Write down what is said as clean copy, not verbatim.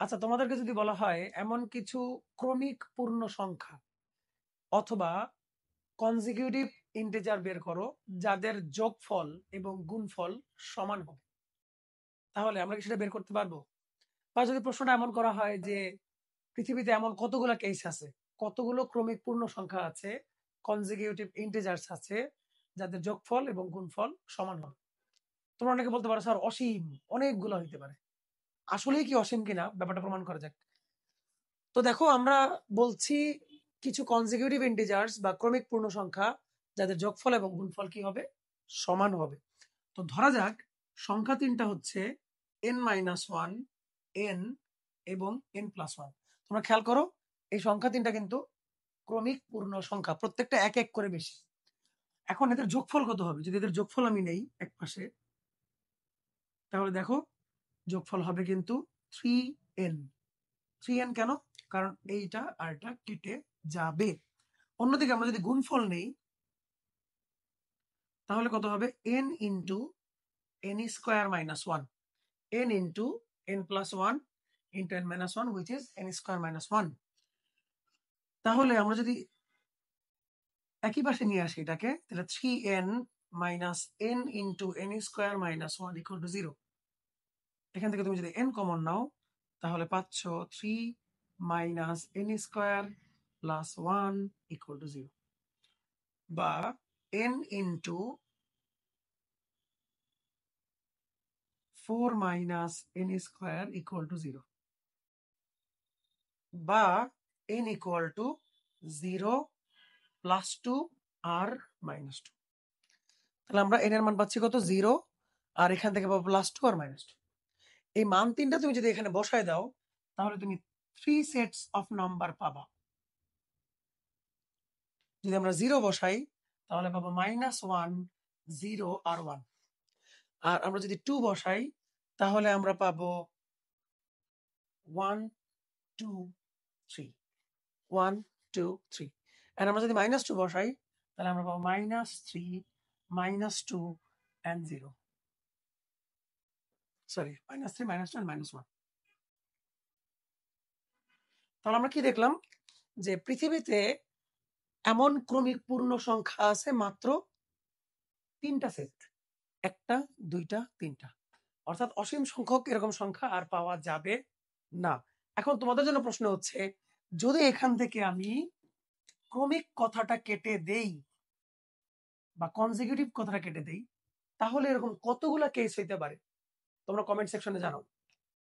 আচ্ছা, তোমাদেরকে যদি বলা হয় এমন কিছু ক্রমিক পূর্ণ সংখ্যা অথবা কনজিকিউটিভ ইন্টিজার বের করো যাদের যোগফল এবং গুণফল সমান হবে, তাহলে আমরা কি সেটা বের করতে পারবো? বা যদি প্রশ্নটা এমন করা হয় যে পৃথিবীতে এমন কতগুলো কেস আছে, কতগুলো ক্রমিক পূর্ণ সংখ্যা আছে, কনজিকিউটিভ ইন্টিজার্স আছে যাদের যোগফল এবং গুণফল সমান হবে, তোমরা অনেকে বলতে পারো স্যার অসীম, অনেকগুলো হইতে পারে। আসলেই কি অসীম কিনা ব্যাপারটা প্রমাণ করা যাক। তো দেখো, আমরা বলছি কিছু কনজিকিউটিভ ইন্টিজার্স বা ক্রমিক পূর্ণ সংখ্যা যাদের যোগফল এবং গুণফল কি হবে, সমান হবে। তো ধরা যাক সংখ্যা তিনটা হচ্ছে n-1, n এবং n+1। তোমরা খেয়াল করো, এই সংখ্যা তিনটা কিন্তু ক্রমিক পূর্ণ সংখ্যা, প্রত্যেকটা এক এক করে বেশি। এখন এদের যোগফল কত হবে? যদি এদের যোগফল আমি নেই এক পাশে, তাহলে দেখো যোগফল হবে কিন্তু 3n। 3n কেন? কারণ এইটা আর এটা কেটে যাবে। অন্যদিকে আমরা যদি গুণফল নেই, তাহলে কত হবে? n into n square minus one, n into n+1 into n-1 which is n square minus one. তাহলে আমরা যদি একই পাশে নিয়ে আসি এটাকে, তাহলে 3n minus n into n square minus one equal to 0। এখান থেকে তুমি যদি n কমন নাও, তাহলে পাচ্ছ 3 minus n square plus one equal to 0, বা n into 4 minus n square equal to 0, বা n ইকুয়াল টু 0 প্লাস 2 আর মাইনাস 2। তাহলে আমরা n এর মান পাচ্ছি কত? 0, আর এখান থেকে পাবো প্লাস 2 আর মাইনাস 2। এই মান তিনটা তুমি যদি এখানে বসায় দাও, তাহলে তুমি 3 সেটস অফ নাম্বার পাবা। যদি আমরা 0 বসাই, তাহলে পাবো -1, 0 আর 1। আর আমরা যদি 2 বসাই, তাহলে আমরা পাবো 1, 2, 3, 1, 2, 3। আর আমরা যদি -2 বসাই, তাহলে আমরা পাবো -3, -2 and 0। Sorry, -3, -2 and -1। তাহলে আমরা কি দেখলাম? যে পৃথিবীতে এমন ক্রমিক পূর্ণ সংখ্যা আছে মাত্র 3টা সেট। 1টা, 2টা, 3টা। অর্থাৎ অসীম সংখ্যক এরকম সংখ্যা আর পাওয়া যাবে না। এখন তোমাদের জন্য প্রশ্ন হচ্ছে, যদি এখান থেকে আমি ক্রমিক কথাটা কেটে দেই বা কনজিকিউটিভ কথাটা কেটে দেই, তাহলে এরকম কতগুলা কেস হইতে পারে? তোমরা কমেন্ট সেকশনে জানাও।